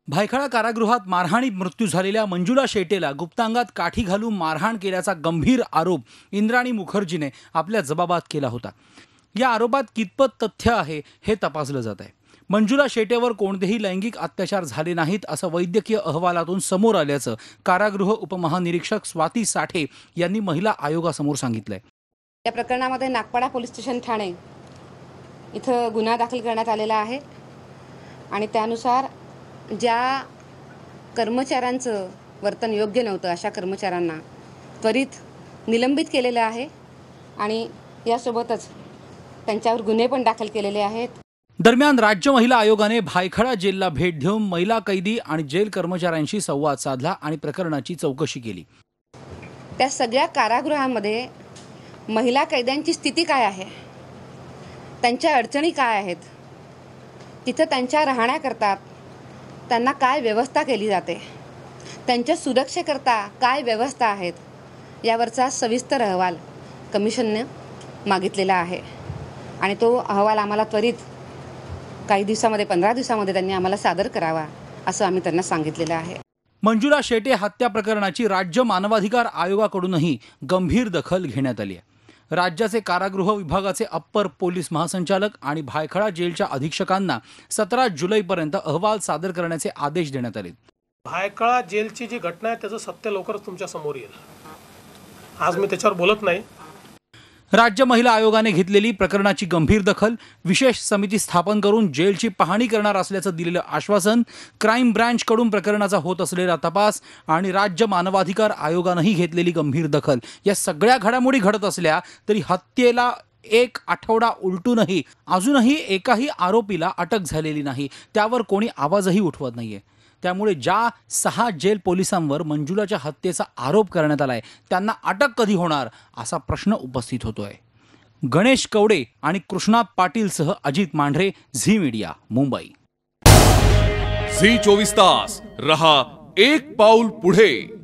भायखळा कारागृहात मारहाणीत मृत्यू झालेल्या मंजुला शेटेला गुप्तांगात काठी घालून मारहाण केल्याचा गंभीर आरोप इंद्राणी मुखर्जीने आपल्या जबाबात केला होता। या आरोपात कितपत तथ्य आहे हे तपासलं जात आहे। मंजुला शेटेवर कोणतेही लैंगिक अत्याचार झाले नाहीत असं वैद्यकीय अहवालातून समोर आल्याचं कारागृह उपमहानिरीक्षक स्वाती साठे यांनी महिला आयोगासमोर सांगितलंय। या प्रकरणामध्ये नागपाडा पोलीस स्टेशन ठाणे इथं गुन्हा दाखल करण्यात आलेला आहे आणि त्यानुसार ज्या कर्मचाऱ्यांचं वर्तन योग्य नव्हतं अशा कर्मचाऱ्यांना त्वरित निलंबित केलेलं आहे आणि यासोबतच त्यांच्यावर गुन्हे पण दाखल केलेले आहेत। दरम्यान राज्य महिला आयोगाने भायखळा जेलला भेट देऊन महिला कैदी आणि जेल कर्मचाऱ्यांशी संवाद साधला आणि प्रकरणाची चौकशी केली। त्या सगळ्या कारागृहांमध्ये महिला कैद्यांची स्थिती काय आहे, त्यांच्या अडचणी काय आहेत, तिथे त्यांच्या राहण्याकरता त्यांना काय व्यवस्था केली जाते, त्यांच्या सुरक्षेकरता काय व्यवस्था आहेत, यावरचा सविस्तर अहवाल कमिशनने मागितलेला आहे आणि तो अहवाल आम्हाला त्वरित काही दिवसामध्ये 15 दिवसामध्ये त्यांनी आम्हाला सादर करावा असं आम्ही त्यांना सांगितलेलं आहे। मंजुला शेटे हत्या प्रकरणाची राज्य मानवाधिकार आयोगाकडूनही गंभीर दखल घेण्यात आली आहे। राज्याचे कारागृह विभागाचे अप्पर पोलीस महासंचालक आणि भायखळा जेलच्या अधीक्षकांना 17 जुलैपर्यंत अहवाल सादर करण्याचे आदेश देण्यात आले। भायखळा जेलची जी घटना आहे त्याचं सत्य लवकरच तुमच्या समोर येईल। आज मी त्याच्यावर बोलत नाही। राज्य महिला आयोगाने घेतलेली प्रकरणाची गंभीर दखल, विशेष समिती स्थापन करून जेलची पाहणी करणार असल्याचं दिलेलं आश्वासन, क्राईम ब्रँचकडून प्रकरणाचा होत असलेला तपास आणि राज्य मानवाधिकार आयोगानेही घेतलेली गंभीर दखल, या सगळ्या घडामोडी घडत असल्या तरी हत्येला 1 आठवडा उलटूनही अजूनही एकाही आरोपीला अटक झालेली नाही, त्यावर कोणी आवाजही उठवत नाहीये। त्यामुळे ज्या 6 जेल पोलिसांवर मंजुलाच्या हत्येचा आरोप करण्यात आलाय त्यांना अटक कधी होणार असा प्रश्न उपस्थित होतोय। गणेश कवडे आणि कृष्णा पाटीलसह अजित मांढरे, झी मीडिया, मुंबई। झी 24 तास रहा एक पाऊल पुढे।